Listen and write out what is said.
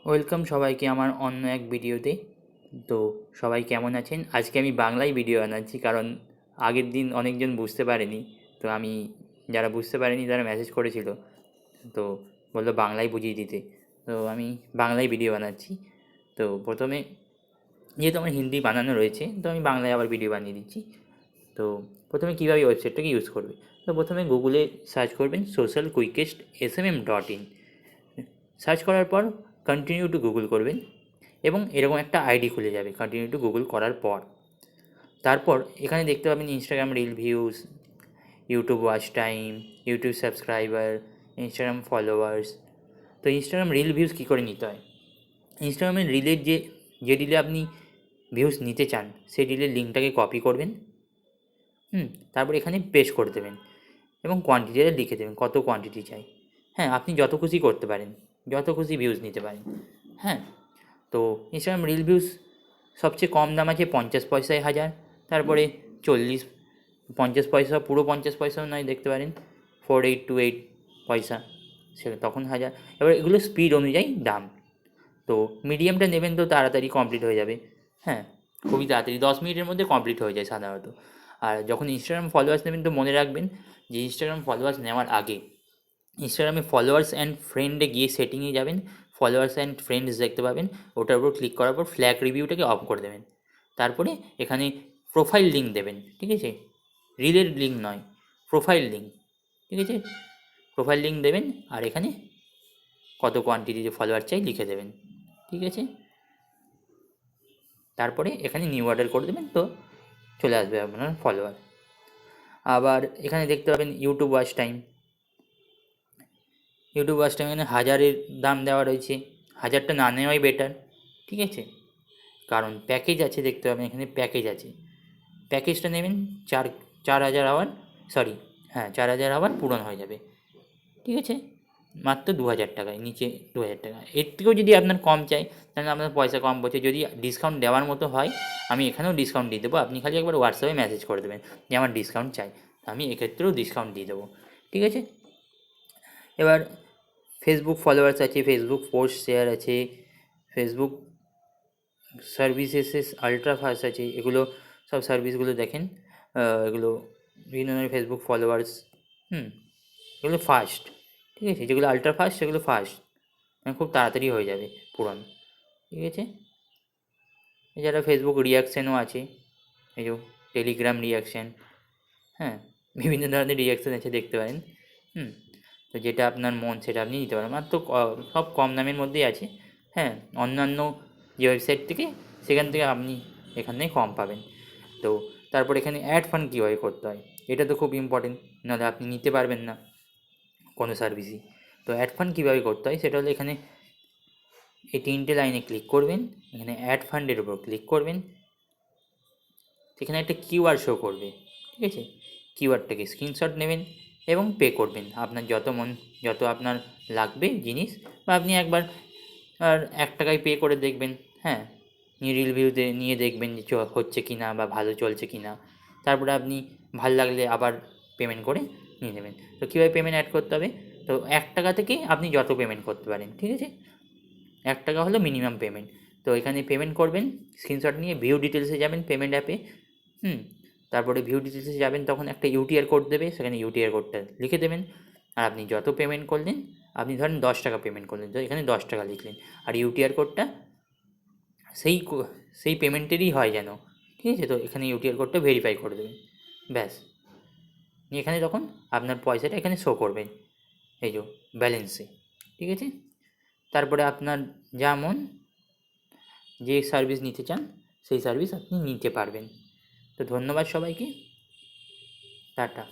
Welcome সবাইকে আমার অন্য এক ভিডিওতে। তো সবাই কেমন আছেন? আজকে আমি বাংলায় ভিডিও বানাচ্ছি, কারণ আগের দিন অনেকজন বুঝতে পারেনি। তো আমি, যারা বুঝতে পারেনি তারা মেসেজ করেছিল, তো বললো বাংলায় বুঝিয়ে দিতে। তো আমি বাংলায় ভিডিও বানাচ্ছি। তো প্রথমে, যেহেতু আমার হিন্দি বানানো রয়েছে, তো আমি বাংলায় আবার ভিডিও বানিয়ে দিচ্ছি। তো প্রথমে কীভাবে ওয়েবসাইটটাকে ইউজ করবে, তো প্রথমে গুগলে সার্চ করবেন socialquickestsmm.in। সার্চ করার পর কন্টিনিউ টু গুগল করবেন এবং এরকম একটা আইডি খুলে যাবে কন্টিনিউ টু গুগল করার পর। তারপর এখানে দেখতে পাবেন Instagram reel views, YouTube watch time, YouTube subscriber, Instagram followers. তো ইনস্টাগ্রাম রিল ভিউজ কী করে নিতে হয়, ইনস্টাগ্রামের রিলের যে রিলে আপনি ভিউজ নিতে চান সেই রিলের লিঙ্কটাকে কপি করবেন। তারপর এখানে পেস্ট করে দেবেন এবং কোয়ান্টিটিটা লিখে দেবেন, কত কোয়ান্টিটি চাই। হ্যাঁ, আপনি যত খুশি করতে পারেন, যত খুশি ভিউজ নিতে পারেন। হ্যাঁ, তো ইনস্টাগ্রাম রিল ভিউজ সবচেয়ে কম দাম আছে 50 পয়সায় 1000। তারপরে 40, 50 পয়সা, পুরো 50 পয়সাও নয়, দেখতে পারেন 4828 পয়সা, সেটা তখন 1000। এবার এগুলো স্পিড অনুযায়ী দাম। তো মিডিয়ামটা নেবেন তো তাড়াতাড়ি কমপ্লিট হয়ে যাবে। হ্যাঁ, খুবই তাড়াতাড়ি 10 মিনিটের মধ্যে কমপ্লিট হয়ে যায় সাধারণত। আর যখন ইনস্টাগ্রাম ফলোয়ার্স নেবেন তো মনে রাখবেন যে ইনস্টাগ্রাম ফলোয়ার্স নেওয়ার আগে ইনস্টাগ্রামে ফলোয়ার্স অ্যান্ড ফ্রেন্ডে গিয়ে সেটিংয়ে যাবেন, ফলোয়ার্স অ্যান্ড ফ্রেন্ডস দেখতে পাবেন, ওটার উপর ক্লিক করার পর ফ্ল্যাগ রিভিউটাকে অফ করে দেবেন। তারপরে এখানে প্রোফাইল লিঙ্ক দেবেন, ঠিক আছে, রিলের লিঙ্ক নয়, প্রোফাইল লিঙ্ক, ঠিক আছে, প্রোফাইল লিঙ্ক দেবেন। আর এখানে কত কোয়ান্টিটিতে ফলোয়ার চাই লিখে দেবেন, ঠিক আছে। তারপরে এখানে নিউ অর্ডার করে দেবেন, তো চলে আসবে আপনার ফলোয়ার। আবার এখানে দেখতে পাবেন YouTube watch time, YouTube watch time এখানে 1000-এর দাম দেওয়া রয়েছে। 1000টা না নেওয়াই বেটার, ঠিক আছে, কারণ প্যাকেজ আছে, দেখতে পাবেন এখানে প্যাকেজ আছে। প্যাকেজটা নেবেন 4000 আওয়ার, সরি, হ্যাঁ 4000 আওয়ার পূরণ হয়ে যাবে, ঠিক আছে, মাত্র 2000 টাকায়, নিচে 2000 টাকা। এর থেকেও যদি আপনার কম চাই তাহলে আপনার পয়সা কম বলছে, যদি ডিসকাউন্ট দেওয়ার মতো হয় আমি এখানেও ডিসকাউন্ট দিয়ে দেবো। আপনি খালি একবার হোয়াটসঅ্যাপে মেসেজ করে দেবেন যে আমার ডিসকাউন্ট চাই, আমি এক্ষেত্রেও ডিসকাউন্ট দিয়ে দেবো, ঠিক আছে। এবার ফেসবুক ফলোয়ার্স আছে, ফেসবুক পোস্ট শেয়ার আছে, ফেসবুক সার্ভিসেস আলট্রা ফাস্ট আছে, এগুলো সব সার্ভিসগুলো দেখেন। এগুলো বিভিন্ন ধরনের ফেসবুক ফলোয়ার্স, এগুলো ফাস্ট, ঠিক আছে, যেগুলো আলট্রা ফাস্ট সেগুলো ফাস্ট, মানে খুব তাড়াতাড়ি হয়ে যাবে পূরণ, ঠিক আছে। এছাড়া ফেসবুক রিয়াকশানও আছে, এই যে টেলিগ্রাম রিয়াকশান, হ্যাঁ, বিভিন্ন ধরনের রিয়াকশান আছে, দেখতে পারেন। তো যেটা আপনার মন সেটা আপনি নিতে পারেন, মাত্র সব কম দামের মধ্যেই আছে। হ্যাঁ, অন্যান্য যে ওয়েবসাইট থেকে, সেখান থেকে আপনি এখানে কম পাবেন। তো তারপর এখানে অ্যাড ফান্ড কীভাবে করতে হয়, এটা তো খুব ইম্পর্টেন্ট, নাহলে আপনি নিতে পারবেন না কোনো সার্ভিসই। তো অ্যাড ফান্ড কীভাবে করতে হয় সেটা হলো, এখানে এই 3টে লাইনে ক্লিক করবেন, এখানে অ্যাড ফান্ডের উপর ক্লিক করবেন, সেখানে একটা কিউআর শো করবে, ঠিক আছে, কিউআরটাকে স্ক্রিনশট নেবেন এবং পে করবেন আপনার যত আপনার লাগবে জিনিস, বা আপনি একবার আর 1 টাকায় পে করে দেখবেন। হ্যাঁ, রিভিউতে নিয়ে দেখবেন যে হচ্ছে কি না বা ভালো চলছে কি না। তারপরে আপনি ভাল লাগলে আবার পেমেন্ট করে নিয়ে নেবেন। তো কীভাবে পেমেন্ট অ্যাড করতে হবে, তো 1 টাকা থেকে আপনি যত পেমেন্ট করতে পারেন, ঠিক আছে, 1 টাকা হলো মিনিমাম পেমেন্ট। তো এখানে পেমেন্ট করবেন, স্ক্রিনশট নিয়ে ভিউ ডিটেলসে যাবেন পেমেন্ট অ্যাপে। তারপরে ভিউ ডিটেলসে যাবেন, তখন একটা ইউটিআর কোড দেবে, সেখানে ইউটিআর কোডটা লিখে দেবেন। আর আপনি যত পেমেন্ট করলেন, আপনি ধরেন 10 টাকা পেমেন্ট করলেন, তো এখানে 10 টাকা লিখলেন, আর ইউটিআর কোডটা সেই পেমেন্টেরই হয় যেন, ঠিক আছে। তো এখানে ইউটিআর কোডটা ভেরিফাই করে দেবেন, ব্যাস। এখানে তখন আপনার পয়সাটা এখানে শো করবে, এই যে ব্যালেন্সে, ঠিক আছে। তারপরে আপনার যেমন যে সার্ভিস নিতে চান সেই সার্ভিস আপনি নিতে পারবেন। তো ধন্যবাদ সবাইকে, টাটা।